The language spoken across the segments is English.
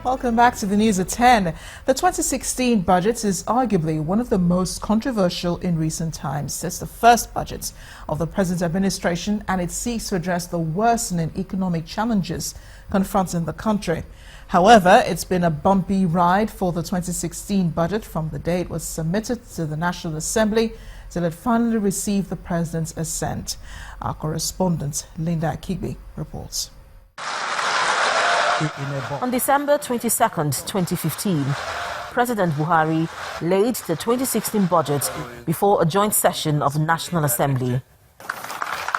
Welcome back to the news at 10. The 2016 budget is arguably one of the most controversial in recent times. It's the first budget of the present administration and it seeks to address the worsening economic challenges confronting the country. However, it's been a bumpy ride for the 2016 budget from the day it was submitted to the National Assembly till it finally received the President's assent. Our correspondent, Linda Kigbe, reports. On December 22, 2015, President Buhari laid the 2016 budget before a joint session of the National Assembly.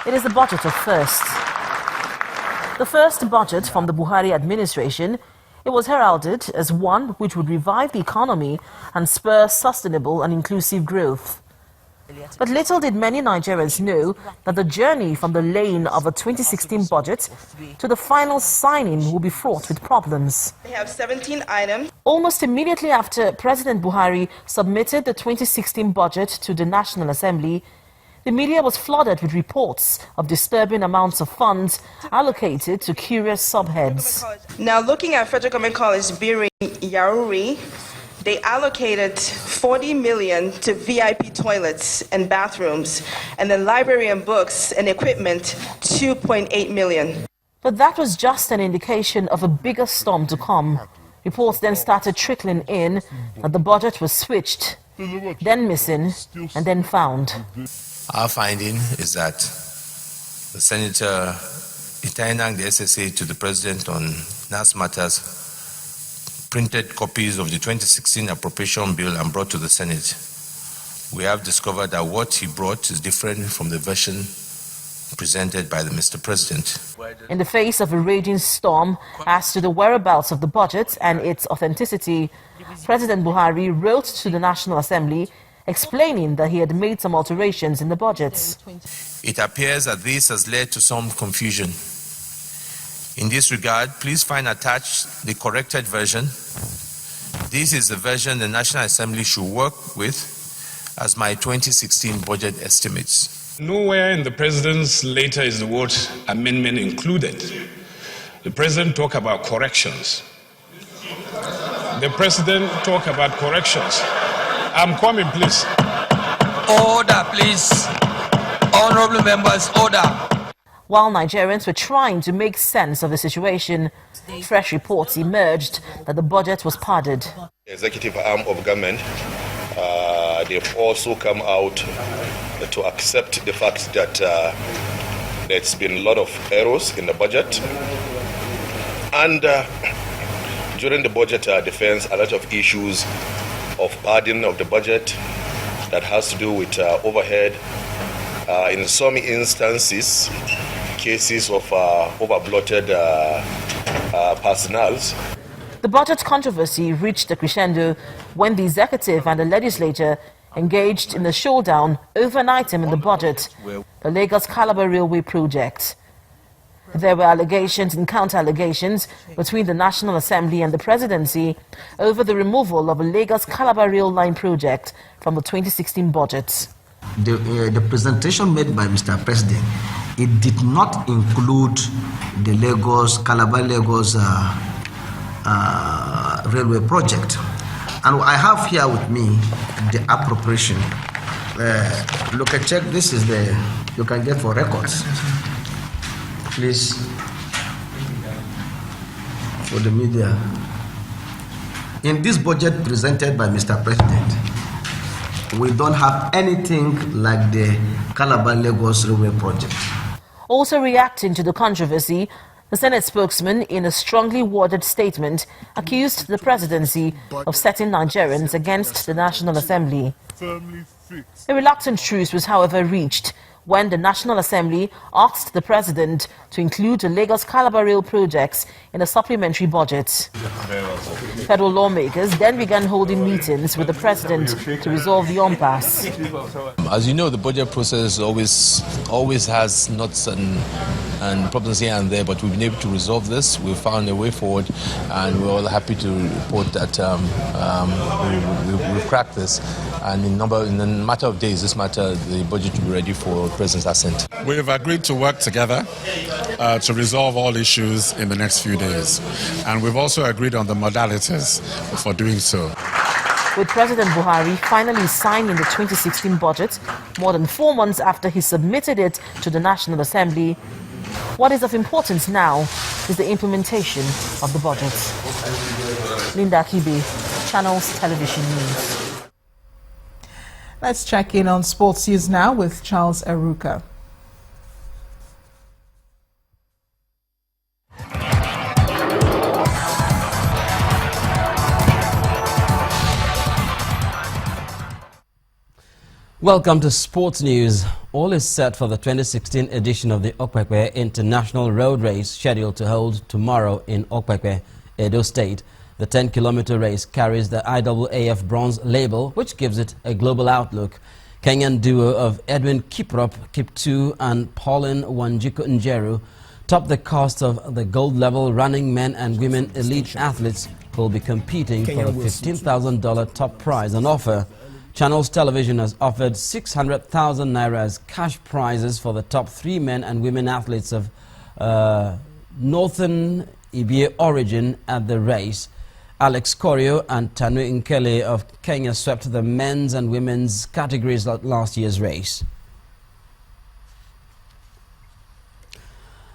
It is the budget of firsts. The first budget from the Buhari administration, it was heralded as one which would revive the economy and spur sustainable and inclusive growth. But little did many Nigerians know that the journey from the laying of a 2016 budget to the final signing will be fraught with problems. They have 17 items. Almost immediately after President Buhari submitted the 2016 budget to the National Assembly, the media was flooded with reports of disturbing amounts of funds allocated to curious subheads. Now, looking at Federal Government College Birin Yaruri, they allocated 40 million to VIP toilets and bathrooms, and the library and books and equipment, 2.8 million. But that was just an indication of a bigger storm to come. Reports then started trickling in that the budget was switched, then missing, and then found. Our finding is that the Senator Itainang, the SSA, to the President on NAS matters, printed copies of the 2016 Appropriation Bill and brought to the Senate. We have discovered that what he brought is different from the version presented by the Mr. President. In the face of a raging storm as to the whereabouts of the budget and its authenticity, President Buhari wrote to the National Assembly explaining that he had made some alterations in the budget. It appears that this has led to some confusion. In this regard, please find attached the corrected version. This is the version the National Assembly should work with as my 2016 budget estimates. Nowhere in the President's letter is the word amendment included. The President talked about corrections. The President talked about corrections. I'm coming, please. Order, please. Honorable members, order. While Nigerians were trying to make sense of the situation, fresh reports emerged that the budget was padded. The executive arm of government, they've also come out to accept the fact that there's been a lot of errors in the budget. And during the budget defense, a lot of issues of padding of the budget that has to do with overhead. In some instances, cases of over-bloated personnel. The budget controversy reached a crescendo when the executive and the legislature engaged in a showdown over an item in the budget, the Lagos-Calabar Railway project. There were allegations and counter-allegations between the National Assembly and the Presidency over the removal of a Lagos-Calabar Rail Line project from the 2016 budget. The presentation made by Mr. President, it did not include the Calabar-Lagos railway project. And I have here with me the appropriation. Look at check, this is the, you can get for records. Please, for the media. In this budget presented by Mr. President, we don't have anything like the Calabar-Lagos railway project. Also reacting to the controversy, the Senate spokesman, in a strongly worded statement, accused the presidency of setting Nigerians against the National Assembly. A reluctant truce was, however, reached when the National Assembly asked the president to include the Lagos-Calabar Rail projects in a supplementary budget. Federal lawmakers then began holding meetings with the president to resolve the impasse. As you know, the budget process always has knots and problems here and there, but we've been able to resolve this. We've found a way forward, and we're all happy to report that we've cracked this. And in a matter of days, the budget will be ready for President's assent. We have agreed to work together to resolve all issues in the next few days. And we've also agreed on the modalities for doing so. With President Buhari finally signing the 2016 budget more than 4 months after he submitted it to the National Assembly, what is of importance now is the implementation of the budget. Linda Kibe, Channels Television News. Let's check in on sports news now with Charles Eruka. Welcome to Sports News. All is set for the 2016 edition of the Okpekpe International Road Race, scheduled to hold tomorrow in Okpekpe, Edo State. The 10-kilometer race carries the IAAF bronze label, which gives it a global outlook. Kenyan duo of Edwin Kiprop Kiptu and Pauline Wanjiku Njeru top the cast of the gold-level running men and women elite athletes who will be competing for the $15,000 top prize on offer. Channels Television has offered 600,000 naira as cash prizes for the top 3 men and women athletes of Northern Ibie origin at the race. Alex Korio and Tanu Nkele of Kenya swept the men's and women's categories at last year's race.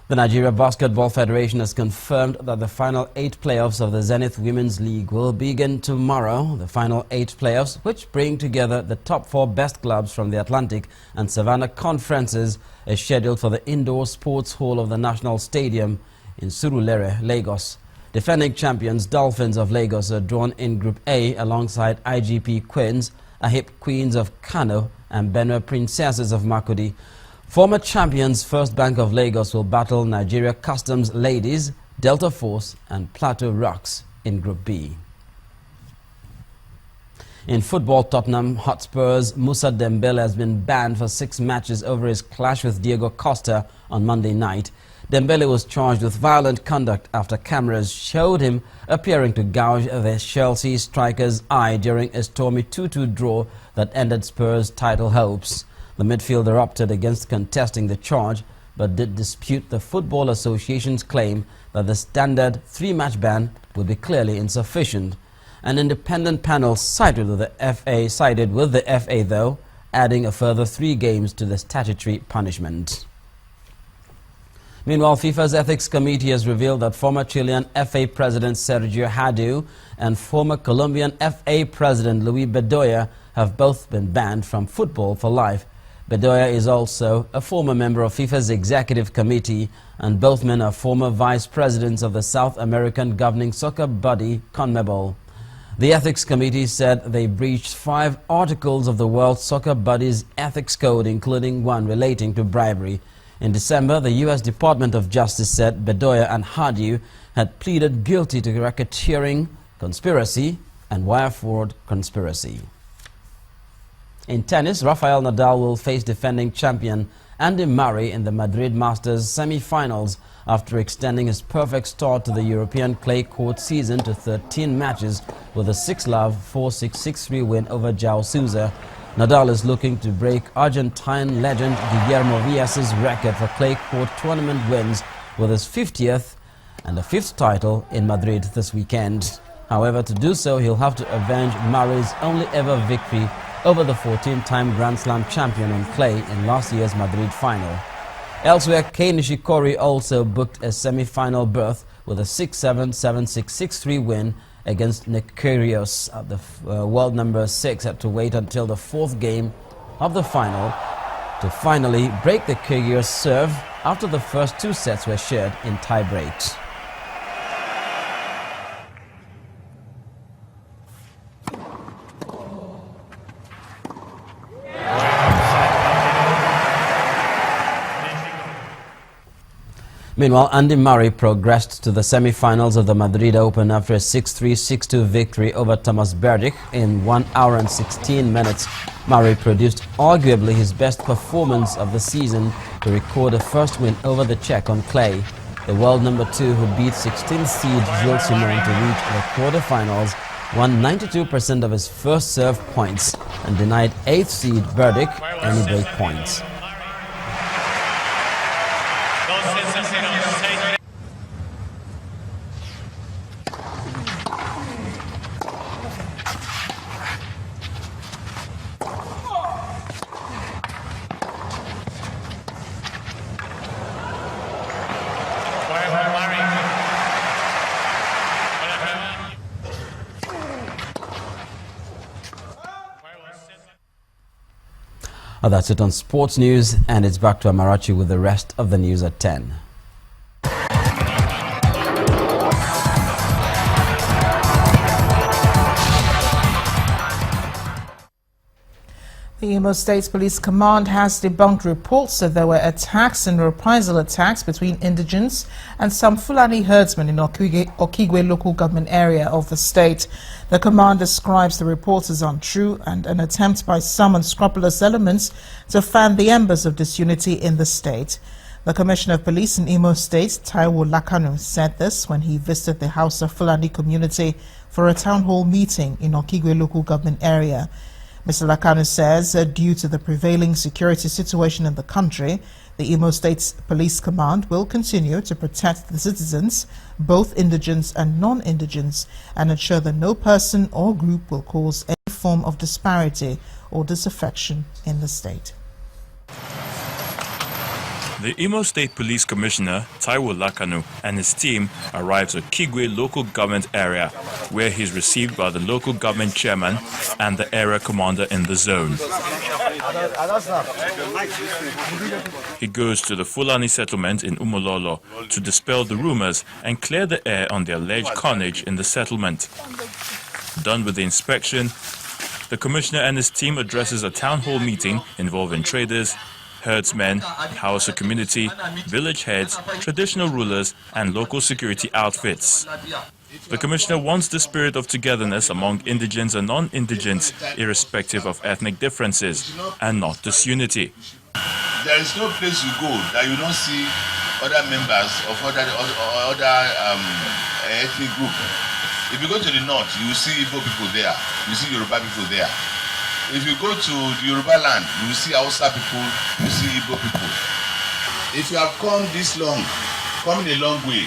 The Nigeria Basketball Federation has confirmed that the final 8 playoffs of the Zenith Women's League will begin tomorrow. The final 8 playoffs, which bring together the top 4 best clubs from the Atlantic and Savannah conferences, is scheduled for the indoor sports hall of the National Stadium in Surulere, Lagos. Defending champions Dolphins of Lagos are drawn in Group A alongside IGP Queens, Ahip Queens of Kano and Benue Princesses of Makurdi. Former champions First Bank of Lagos will battle Nigeria Customs Ladies, Delta Force and Plateau Rocks in Group B. In football, Tottenham Hotspur's Musa Dembele has been banned for 6 matches over his clash with Diego Costa on Monday night. Dembele was charged with violent conduct after cameras showed him appearing to gouge the Chelsea striker's eye during a stormy 2-2 draw that ended Spurs' title hopes. The midfielder opted against contesting the charge, but did dispute the Football Association's claim that the standard 3-match ban would be clearly insufficient. An independent panel sided with the FA, though, adding a further 3 games to the statutory punishment. Meanwhile, FIFA's Ethics Committee has revealed that former Chilean FA President Sergio Hadu and former Colombian FA President Luis Bedoya have both been banned from football for life. Bedoya is also a former member of FIFA's Executive Committee, and both men are former vice presidents of the South American governing soccer body CONMEBOL. The Ethics Committee said they breached 5 articles of the World Soccer Body's Ethics Code, including one relating to bribery. In December, the U.S. Department of Justice said Bedoya and Hadu had pleaded guilty to racketeering, conspiracy, and wire fraud conspiracy. In tennis, Rafael Nadal will face defending champion Andy Murray in the Madrid Masters semi-finals after extending his perfect start to the European clay court season to 13 matches with a 6-love, 4-6, 6-3 win over João Sousa. Nadal is looking to break Argentine legend Guillermo Villas's record for clay court tournament wins with his 50th and the 5th title in Madrid this weekend. However, to do so, he'll have to avenge Murray's only ever victory over the 14-time Grand Slam champion on clay in last year's Madrid final. Elsewhere, Kei Nishikori also booked a semi-final berth with a 6-7, 7-6, 6-3 win against Nick Kyrgios. The world number 6 had to wait until the 4th game of the final to finally break the Kyrgios serve after the first 2 sets were shared in tie breaks. Meanwhile, Andy Murray progressed to the semi-finals of the Madrid Open after a 6-3, 6-2 victory over Thomas Berdych in 1 hour and 16 minutes. Murray produced arguably his best performance of the season to record a first win over the Czech on clay. The world number 2, who beat 16th seed Gilles Simon to reach the quarterfinals, won 92% of his first serve points and denied 8th seed Berdych any break points. That's it on sports news, and it's back to Amarachi with the rest of the news at 10. The Imo State Police Command has debunked reports that there were attacks and reprisal attacks between indigents and some Fulani herdsmen in Okigwe local government area of the state. The command describes the reports as untrue and an attempt by some unscrupulous elements to fan the embers of disunity in the state. The Commissioner of Police in Imo State, Taiwo Lakanu, said this when he visited the House of Fulani community for a town hall meeting in Okigwe local government area. Mr. Lakanu says due to the prevailing security situation in the country, the Imo State Police Command will continue to protect the citizens, both indigents and non-indigents, and ensure that no person or group will cause any form of disparity or disaffection in the state. The Imo State Police Commissioner, Taiwo Lakanu, and his team arrives at Kigwe local government area, where he is received by the local government chairman and the area commander in the zone. He goes to the Fulani settlement in Umololo to dispel the rumors and clear the air on the alleged carnage in the settlement. Done with the inspection, the commissioner and his team addresses a town hall meeting involving traders, herdsmen, Hausa community, village heads, traditional rulers, and local security outfits. The Commissioner wants the spirit of togetherness among indigents and non-indigents, irrespective of ethnic differences, and not disunity. There is no place you go that you don't see other members of other ethnic group. If you go to the north, you will see Igbo people there, you see Yoruba people there. If you go to the Yoruba land, you will see Hausa people, you see Igbo people. If you have come this long, come a long way,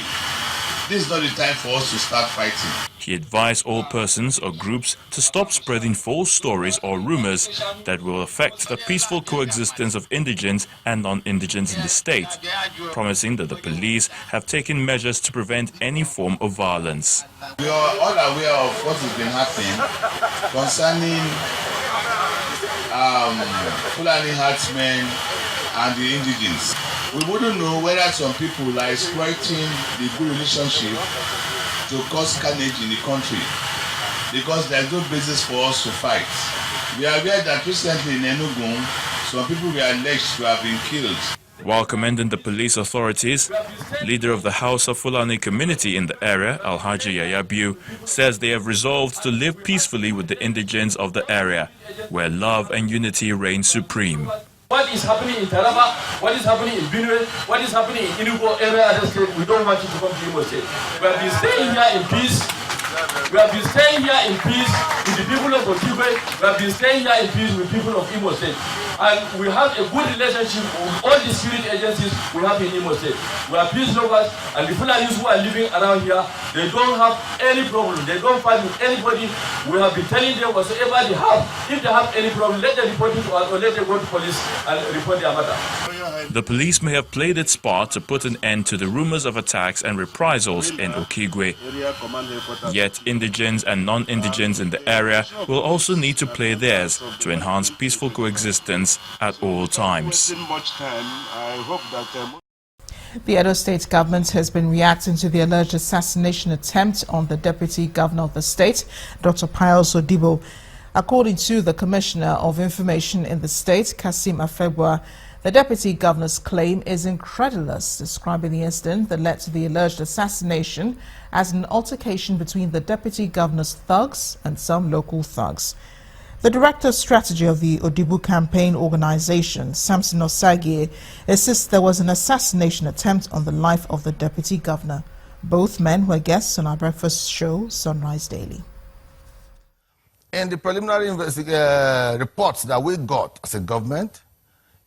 this is not the time for us to start fighting. He advised all persons or groups to stop spreading false stories or rumors that will affect the peaceful coexistence of indigents and non-indigents in the state, promising that the police have taken measures to prevent any form of violence. We are all aware of what has been happening concerning Fulani herdsmen and the indigents. We wouldn't know whether some people are exploiting the good relationship to cause carnage in the country, because there's no basis for us to fight. We are aware that recently in Enugu, some people were alleged to have been killed. While commending the police authorities, leader of the House of Fulani community in the area, Alhaji Yayabiu, says they have resolved to live peacefully with the indigents of the area, where love and unity reign supreme. What is happening in Taraba, what is happening in Benue, what is happening in Enugu area, other state, we don't want you to come to Imo State. We have been staying here in peace. We have been staying here in peace with the people of Okigwe. We have been staying here in peace with people of Imo State. And we have a good relationship with all the security agencies we have in Imo State. We are peace lovers, and the Fulanis who are living around here, they don't have any problem. They don't fight with anybody. We have been telling them whatsoever they have. If they have any problem, let them report it to us or let them go to police and report their matter. The police may have played its part to put an end to the rumors of attacks and reprisals in Okigwe. Yet indigents and non-indigents in the area will also need to play theirs to enhance peaceful coexistence at all times. The Edo State government has been reacting to the alleged assassination attempt on the deputy governor of the state, Dr. Pius Odibo. According to the Commissioner of Information in the state, Kasim Afebwa, the deputy governor's claim is incredulous, describing the incident that led to the alleged assassination as an altercation between the deputy governor's thugs and some local thugs. The Director of Strategy of the Odibo Campaign Organization, Samson Osagie, insists there was an assassination attempt on the life of the Deputy Governor. Both men were guests on our breakfast show, Sunrise Daily. In the preliminary reports that we got as a government,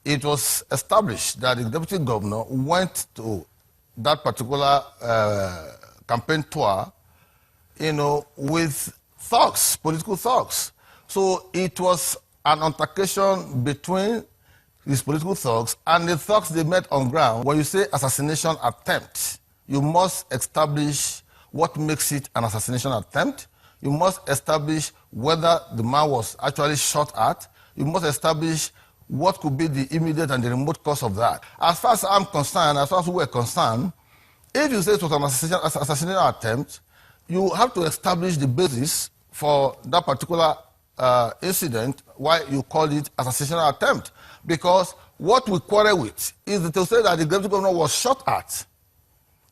it was established that the deputy governor went to that particular campaign tour, with thugs, political thugs. So it was an altercation between these political thugs and the thugs they met on ground. When you say assassination attempt, you must establish what makes it an assassination attempt. You must establish whether the man was actually shot at. You must establish what could be the immediate and the remote cause of that. As far as I'm concerned, as far as we're concerned, if you say it was an assassination attempt, you have to establish the basis for that particular incident, why you call it assassination attempt. Because what we quarrel with is to say that the deputy governor was shot at.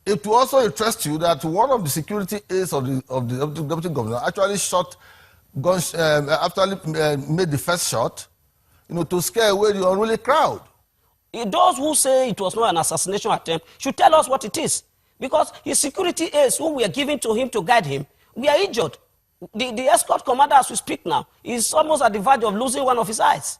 It will also interest you that one of the security aides of the deputy governor actually shot, made the first shot, to scare away the unruly crowd. Those who say it was not an assassination attempt should tell us what it is. Because his security aides, who we are giving to him to guide him, we are injured. The escort commander, as we speak now, is almost at the verge of losing one of his eyes.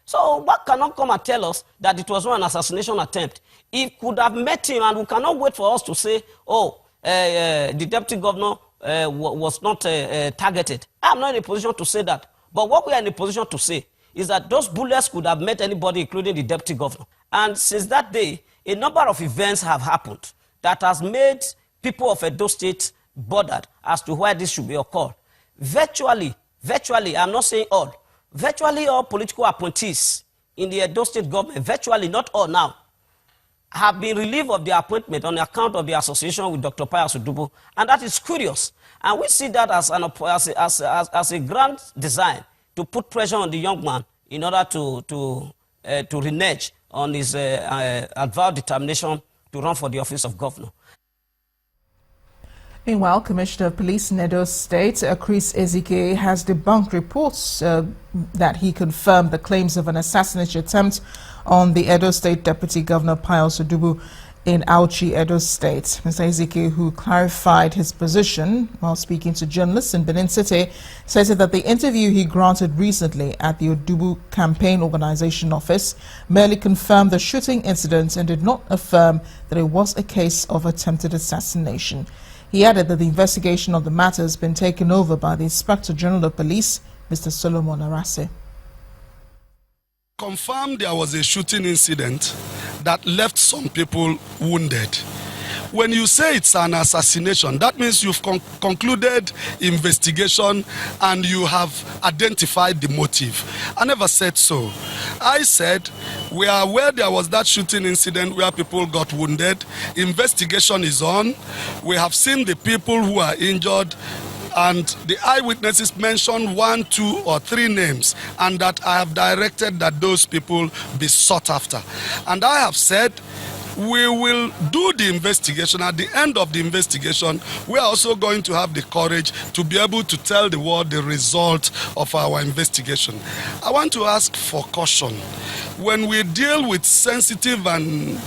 So what cannot come and tell us that it was not an assassination attempt? It could have met him, and we cannot wait for us to say, the deputy governor was not targeted. I'm not in a position to say that. But what we are in a position to say is that those bullets could have met anybody, including the deputy governor. And since that day, a number of events have happened that has made people of Edo State bothered as to why this should be occurred. Virtually, I'm not saying all, virtually all political appointees in the Edo State government, virtually not all now, have been relieved of their appointment on account of the association with Dr. Pius Odubo, and that is curious. And we see that as a grand design to put pressure on the young man in order to renege on his avowed determination to run for the office of governor. Meanwhile, Commissioner of Police in Edo State, Chris Ezike, has debunked reports that he confirmed the claims of an assassination attempt on the Edo State Deputy Governor Pius Odubo in Auchi, Edo State. Mr. Ezike, who clarified his position while speaking to journalists in Benin City, says that the interview he granted recently at the Odubo Campaign Organization office merely confirmed the shooting incident and did not affirm that it was a case of attempted assassination. He added that the investigation of the matter has been taken over by the Inspector General of Police, Mr. Solomon Arase. Confirmed there was a shooting incident that left some people wounded. When you say it's an assassination, that means you've concluded investigation and you have identified the motive. I never said so. I said we are aware there was that shooting incident where people got wounded. Investigation is on. We have seen the people who are injured, and the eyewitnesses mentioned 1, 2, or 3 names, and that I have directed that those people be sought after. And I have said we will do the investigation. At the end of the investigation, we are also going to have the courage to be able to tell the world the result of our investigation. I want to ask for caution. When we deal with sensitive and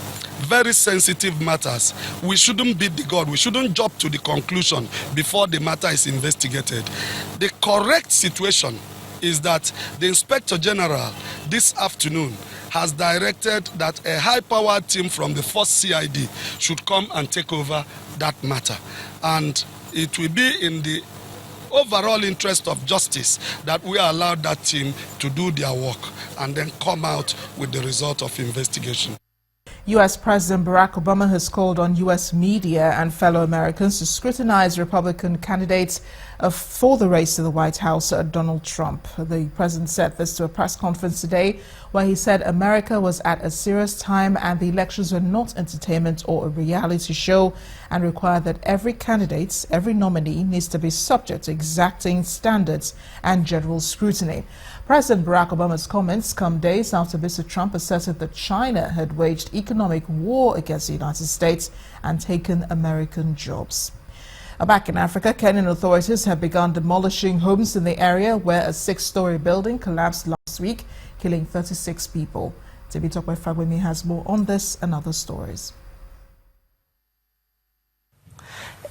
very sensitive matters, we shouldn't beat the God. We shouldn't jump to the conclusion before the matter is investigated. The correct situation is that the Inspector General this afternoon has directed that a high-powered team from the 1st CID should come and take over that matter. And it will be in the overall interest of justice that we allow that team to do their work and then come out with the result of investigation. U.S. President Barack Obama has called on U.S. media and fellow Americans to scrutinize Republican candidates for the race to the White House, Donald Trump. The president said this to a press conference today where he said America was at a serious time and the elections were not entertainment or a reality show, and required that every candidate, every nominee needs to be subject to exacting standards and general scrutiny. President Barack Obama's comments come days after Mr. Trump asserted that China had waged economic war against the United States and taken American jobs. Back in Africa, Kenyan authorities have begun demolishing homes in the area where a 6-story building collapsed last week, killing 36 people. Tebitokwe Fagbemi has more on this and other stories.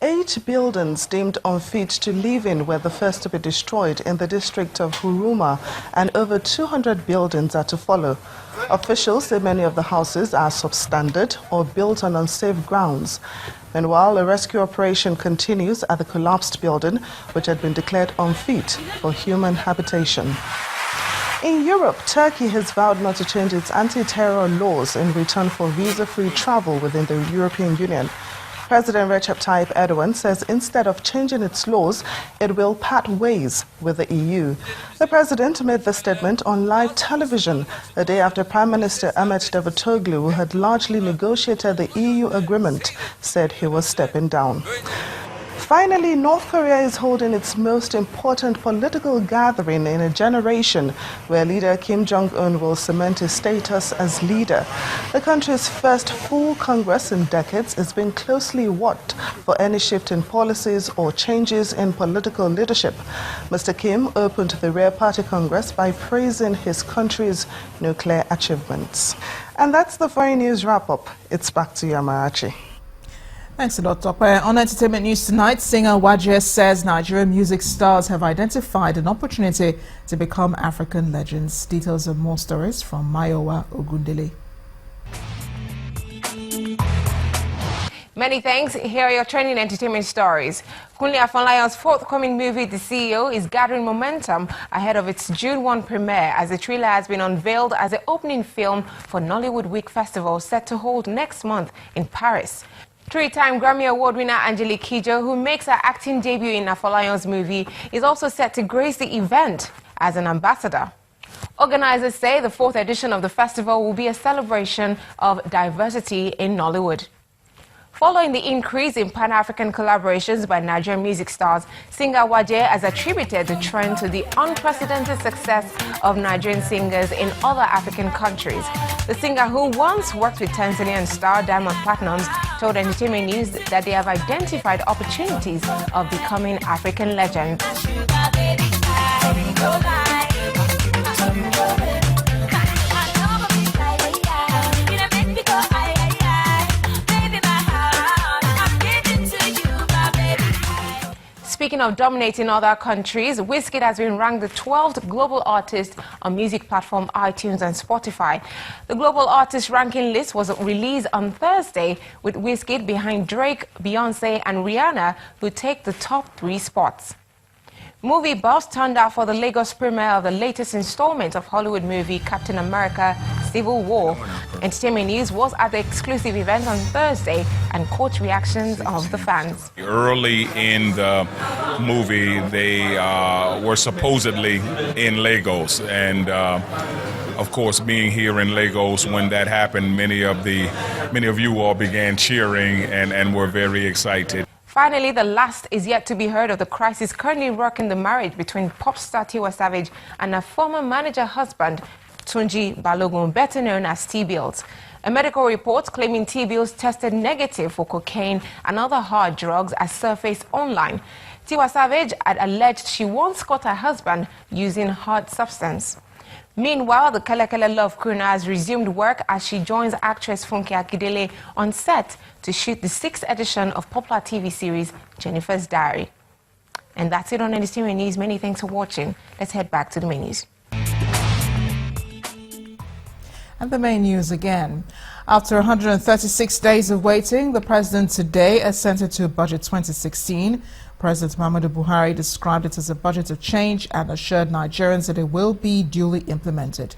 8 buildings deemed unfit to live in were the first to be destroyed in the district of Huruma, and over 200 buildings are to follow. Officials say many of the houses are substandard or built on unsafe grounds. Meanwhile, a rescue operation continues at the collapsed building, which had been declared unfit for human habitation. In Europe, Turkey has vowed not to change its anti-terror laws in return for visa-free travel within the European Union. President Recep Tayyip Erdogan says instead of changing its laws, it will part ways with the EU. The president made the statement on live television a day after Prime Minister Ahmet Davutoglu, who had largely negotiated the EU agreement, said he was stepping down. Finally, North Korea is holding its most important political gathering in a generation, where leader Kim Jong-un will cement his status as leader. The country's first full Congress in decades is being closely watched for any shift in policies or changes in political leadership. Mr. Kim opened the Rear Party Congress by praising his country's nuclear achievements. And that's the Foreign News Wrap-Up. It's back to you, Amarachi. Thanks a lot, Tope. On entertainment news tonight, singer Waje says Nigerian music stars have identified an opportunity to become African legends. Details of more stories from Mayowa Ogundele. Many thanks. Here are your trending entertainment stories. Kunle Afonlayan's forthcoming movie, The CEO, is gathering momentum ahead of its June 1 premiere, as the trailer has been unveiled as the opening film for Nollywood Week Festival set to hold next month in Paris. Three-time Grammy Award winner Angelique Kidjo, who makes her acting debut in Afolayan's movie, is also set to grace the event as an ambassador. Organizers say the fourth edition of the festival will be a celebration of diversity in Nollywood. Following the increase in Pan-African collaborations by Nigerian music stars, singer Waje has attributed the trend to the unprecedented success of Nigerian singers in other African countries. The singer, who once worked with Tanzania and Star Diamond Platnumz, told Entertainment News that they have identified opportunities of becoming African legends. Speaking of dominating other countries, Wizkid has been ranked the 12th global artist on music platform iTunes and Spotify. The global artist ranking list was released on Thursday, with Wizkid behind Drake, Beyonce and Rihanna, who take the top 3 spots. Movie buffs turned out for the Lagos premiere of the latest installment of Hollywood movie Captain America: Civil War. Entertainment News was at the exclusive event on Thursday and caught reactions of the fans. Early in the movie, they were supposedly in Lagos, and of course, being here in Lagos when that happened, many of you all began cheering and were very excited. Finally, the last is yet to be heard of the crisis currently rocking the marriage between pop star Tiwa Savage and her former manager husband, Tunji Balogun, better known as T-Bills. A medical report claiming T-Bills tested negative for cocaine and other hard drugs has surfaced online. Tiwa Savage had alleged she once caught her husband using hard substance. Meanwhile, the Kele Kele Love crooner has resumed work as she joins actress Funke Akindele on set to shoot the 6th edition of popular TV series Jennifer's Diary. And that's it on Entertainment News. Many thanks for watching. Let's head back to the main news. And the main news again. After 136 days of waiting, the president today assented to Budget 2016. President Muhammadu Buhari described it as a budget of change and assured Nigerians that it will be duly implemented.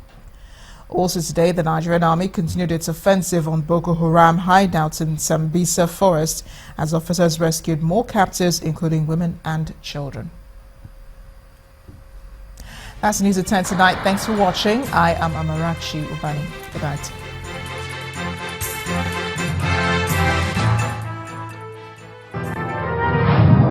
Also today, the Nigerian army continued its offensive on Boko Haram hideouts in Sambisa Forest as officers rescued more captives, including women and children. That's the news at 10 tonight. Thanks for watching. I am Amarachi Ubani. Good night.